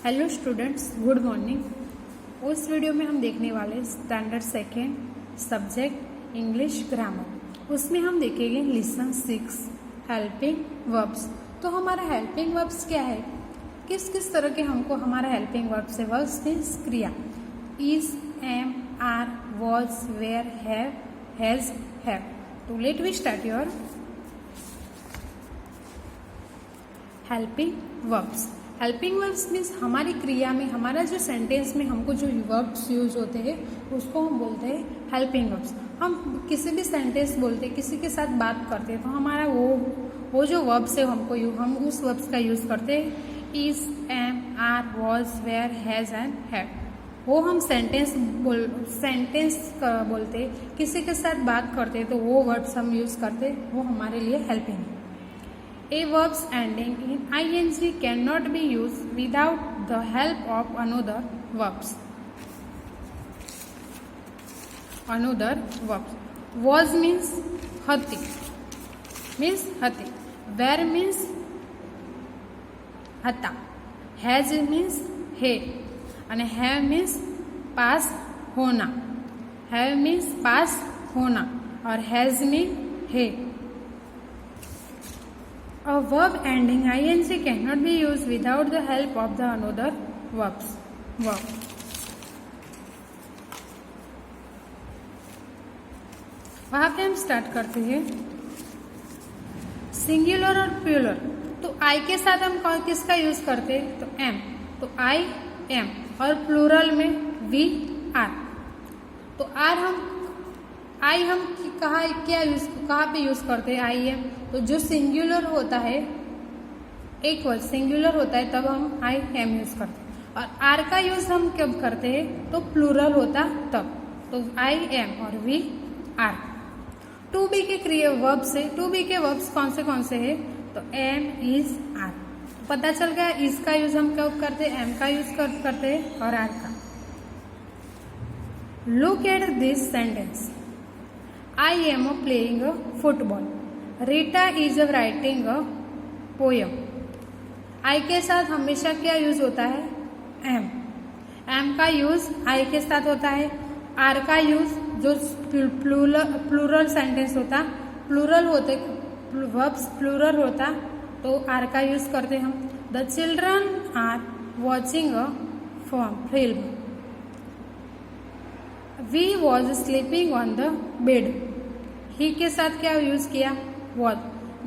Hello students, good morning. उस video में हम देखने वाले standard second subject English grammar. उसमें हम देखेंगे लिसन 6 हेल्पिंग वर्ब्स। तो हमारा हेल्पिंग वर्ब्स क्या है, किस किस तरह के हमको हमारा हेल्पिंग वर्ब्स है। वर्ब्स मीन्स क्रिया, is, am, are, was, were, have, has, have. तो let we start your helping verbs. Helping verbs means हमारी क्रिया में, हमारा जो सेंटेंस में हमको जो वर्ब्स यूज होते हैं उसको हम बोलते हैं हेल्पिंग वर्ब्स। हम किसी भी सेंटेंस बोलते हैं, किसी के साथ बात करते हैं तो हमारा वो जो वर्ब्स है हम उस वर्ब्स का यूज करते हैं। Is, am, are, was, were, has and have. वो हम सेंटेंस बोलते हैं, किसी के साथ बात करते हैं तो वो वर्ब्स हम यूज करते हैं, वो हमारे लिए हेल्पिंग है। A verbs ending in ing cannot be used without the help of another verbs. Another verbs. Was means hati. Where means hata. Has means he. And have means पास होना. Have means पास होना. और has means है. A verb ending ing cannot be used without the help of the another verbs. Verb. वहां पे हम start करते हैं singular और प्लूरल। तो आई के साथ हम किसका यूज करते हैं, तो एम। तो आई, एम। और प्लूरल में वी, आर। तो आई हम कहाँ पे यूज करते हैं, आई, एम। तो जो सिंगुलर होता है, एक वर्ड सिंगुलर होता है तब हम आई, एम यूज करते हैं। और आर का यूज हम कब करते हैं, तो प्लूरल होता तब। तो आई, एम और वी, आर। टू बी के क्रिया वर्ब्स है। टू बी के वर्ब्स कौन से है, तो एम, इज, आर। पता चल गया, इज का यूज हम कब करते हैं, एम का यूज करते हैं और आर का। Look at this sentence. I am playing a football. Rita is writing a poem. I के साथ हमेशा क्या यूज होता है, am. am का यूज I के साथ होता है। R का यूज जो प्लूरल सेंटेंस होता, प्लूरल होते वर्ब्स प्लूरल होता, तो R का यूज करते हम। The children are watching a film. We was sleeping on the bed. He के साथ क्या यूज किया, was.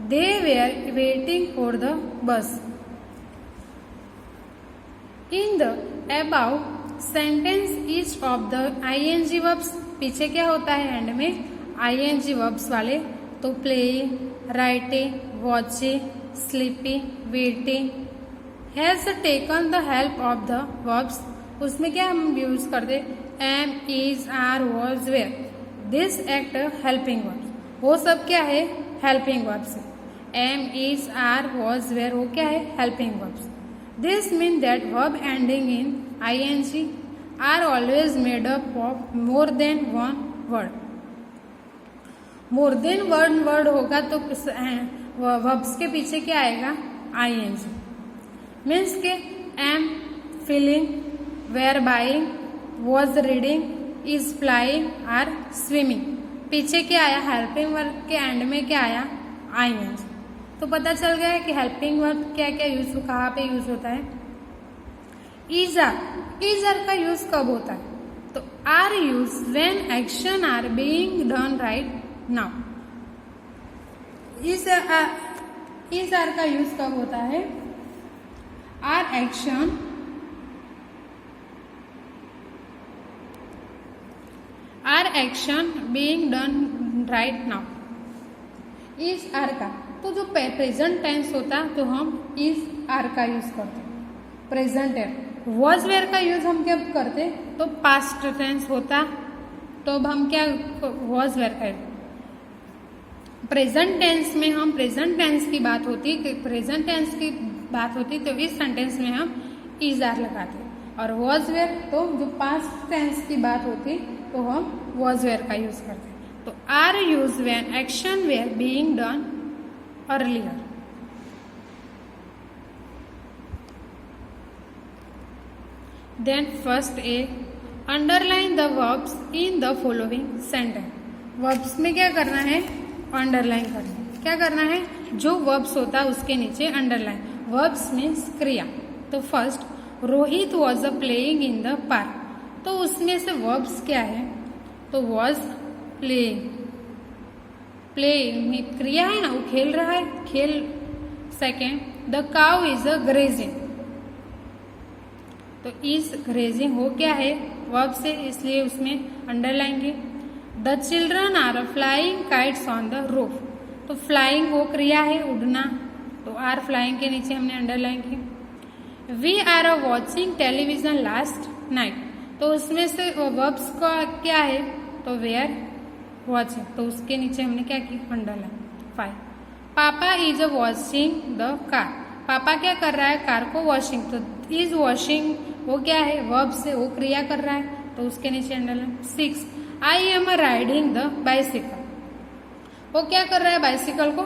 They were waiting for the bus. In the above sentence, each of the ing verbs, पीछे क्या होता है एंड में ing verbs वाले, तो playing, writing, watching, sleeping, waiting has taken the help of the verbs. उसमें क्या हम यूज करते, am, is, are, was, were. This act helping verbs, वो सब क्या है, हेल्पिंग वर्ब्स है। Am, is, are, was, were, वो क्या है, helping verbs. This mean that verb ending in ing are always made up of more than one word. More than one word होगा तो वर्ब्स के पीछे क्या आएगा, ing। मीन्स के am feeling, were buying, was reading, is flying, are swimming। पीछे क्या आया, हेल्पिंग वर्ब के एंड में क्या आया, ing। तो पता चल गया कि हेल्पिंग वर्ब क्या क्या यूज, कहाँ पे यूज होता है। इज आर का यूज कब होता है, तो are use when action are being done right now. Is are का यूज कब होता है, are action being done right now. Is are का, तो जो प्रेजेंट टेंस होता तो हम इज आर का यूज करते, प्रेजेंट टेंस। वॉज वेयर का यूज हम क्या करते, तो पास्ट टेंस होता तो अब हम क्या, वॉज वेयर का। प्रेजेंट टेंस में हम प्रेजेंट टेंस की बात होती तो इस सेंटेंस में हम इज आर लगाते। और वॉज वेयर तो जो पास्ट टेंस की बात होती तो हम वॉज वेयर का यूज करते हैं। तो are use when action were being done earlier. Then first A, underline the verbs in the following sentence. Verbs में क्या करना है, अंडरलाइन करना है। क्या करना है, जो वर्ब्स होता है उसके नीचे अंडरलाइन। वर्ब्स मीन्स क्रिया। तो first, Rohit was a playing in the park. तो उसमें से वर्ब्स क्या है, तो वॉज प्लेइंग, प्लेइंग क्रिया है ना, वो खेल रहा है, खेल। Second, the cow is a grazing. तो इज ग्रेजिंग हो क्या है, वर्ब से, इसलिए उसमें अंडरलाइन की। The children are flying kites on the roof. तो फ्लाइंग वो क्रिया है, उड़ना, तो आर फ्लाइंग के नीचे हमने अंडरलाइन की। We are watching television last night. तो उसमें से वर्ब्स का क्या है, तो वेयर वॉचिंग, तो उसके नीचे हमने क्या की, अंडरलाइन। 5, पापा इज वॉशिंग द कार। पापा क्या कर रहा है, कार को वॉशिंग। तो इज वॉशिंग वो क्या है, वर्ब से वो क्रिया कर रहा है, तो उसके नीचे underline. 6, I am riding the bicycle. वो क्या कर रहा है, बाइसिकल को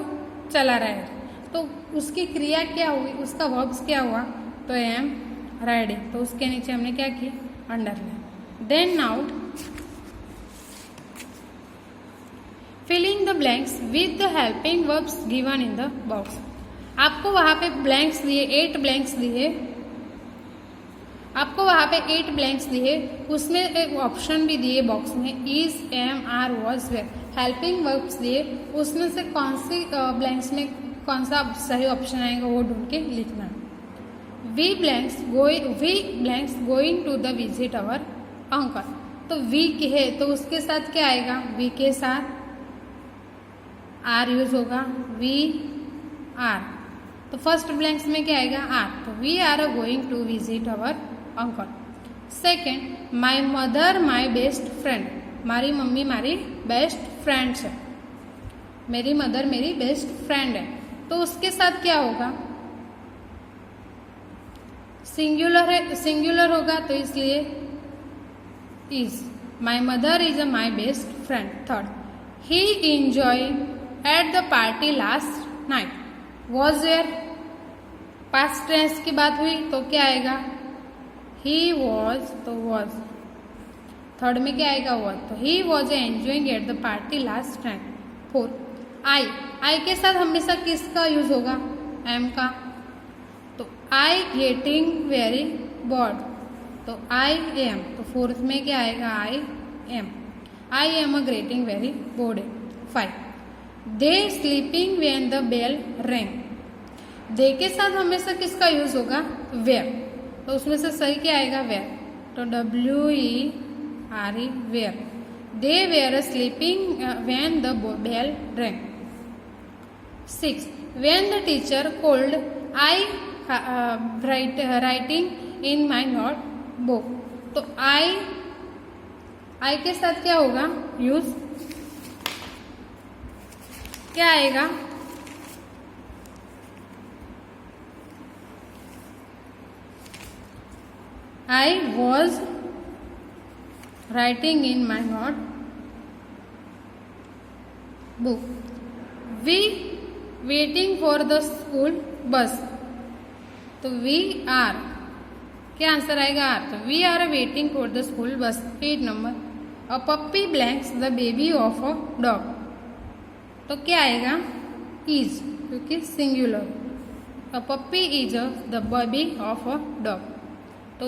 चला रहा है, तो उसकी क्रिया क्या हुई, उसका वर्ब्स क्या हुआ, तो एम राइडिंग, तो उसके नीचे हमने क्या की, underline. Then now filling the blanks with the helping verbs given in the box. आपको वहां पे ब्लैंक्स दिए, 8 ब्लैंक्स दिए, आपको वहां पे 8 ब्लैंक्स दिए, उसमें एक ऑप्शन भी दिए बॉक्स में, is, am, are, was, were. Helping verbs दिए, उसमें से कौन सी ब्लैंक्स में कौन सा सही ऑप्शन आएगा वो ढूंढ के लिखना है। We blanks going to the visit our uncle. तो वी है, तो उसके साथ क्या आएगा, वी के साथ आर यूज होगा, वी आर। तो फर्स्ट ब्लैंक्स में क्या आएगा, आर, तो we are going to visit our uncle. Second, my mother my best friend. हमारी मम्मी हमारी बेस्ट फ्रेंड है, मेरी मदर मेरी बेस्ट फ्रेंड है, तो उसके साथ क्या होगा, सिंगुलर है, सिंगुलर होगा, तो इसलिए is. My mother is my best friend. Third, he enjoy at the party last night. Was there, past tense की बात हुई, तो क्या आएगा, ही वॉज, तो वॉज। थर्ड में क्या आएगा, वॉज, तो he was enjoying at the party last night. Fourth, I के साथ हमेशा किसका यूज होगा, एम का, तो आई गेटिंग वेरी बोर्ड, तो आई एम। तो फोर्थ में क्या आएगा, I am a getting very bored. 5, they sleeping when the bell ring. They के साथ हमेशा किसका यूज होगा, वेयर, तो उसमें से सही क्या आएगा, वेयर, तो WERE, were. They were sleeping when the bell ring. 6, when the teacher called I writing in my notebook. तो आई के साथ क्या होगा यूज, क्या आएगा, I was writing in my notebook. We waiting for the school bus, तो we are, क्या answer आएगा, आर, तो we are waiting for the school bus. 8 number, a puppy blanks the baby of a dog. तो क्या आएगा, is, क्योंकि singular, a puppy is the baby of a dog. तो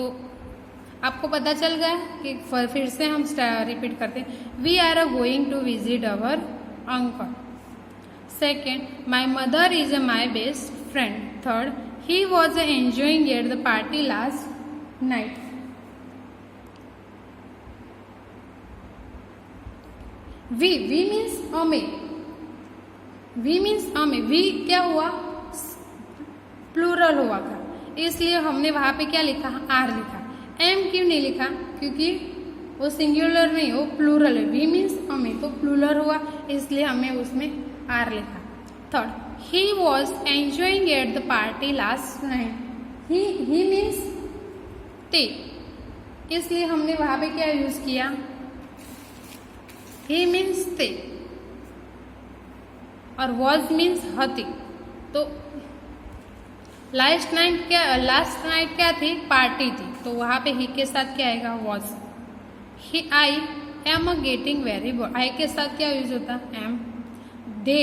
आपको पता चल गया कि फिर से हम रिपीट करते हैं, we are going to visit our uncle. Second, my mother is my best friend. Third, he was enjoying at the party last night. We means अमे, वी मीन्स अमे, वी क्या हुआ, प्लूरल हुआ था, इसलिए हमने वहां पे क्या लिखा, आर लिखा। एम क्यों नहीं लिखा, क्योंकि वो सिंगुलर नहीं, वो प्लूरल है। वी मीन्स अमे, तो प्लूरल हुआ, इसलिए हमें उसमें आर लिखा। Third, he was enjoying at the party last night. He means ते, इसलिए हमने वहां पे क्या यूज किया, ही मीन्स ते, और वॉज मीन्स हती। तो लास्ट नाइट क्या थी, पार्टी थी, तो वहां पे ही के साथ क्या आएगा, was. He I am getting very bored, I के साथ क्या यूज होता, एम। दे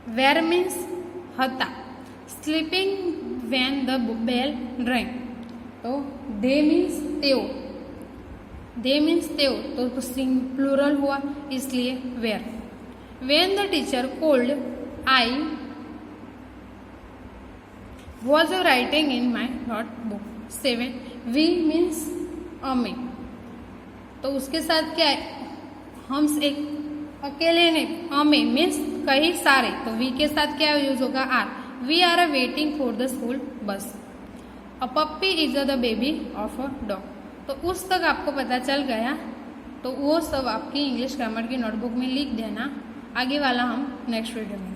वेर मीन्स हता, sleeping when the bell rang, तो दे मीन्स तेओ, दे मीन्स तेओ, तो प्लूरल हुआ इसलिए were. When the teacher called I was writing in my notebook. 7 we means अमे, तो उसके साथ क्या है, हम एक अकेले नहीं, अमे मीन्स कई सारे, तो वी के साथ क्या यूज होगा, are. We are waiting for the school bus. A puppy is the baby of a dog, तो उस तक आपको पता चल गया, तो वो सब आपकी इंग्लिश ग्रामर की नोटबुक में लिख देना। आगे वाला हम नेक्स्ट वीडियो में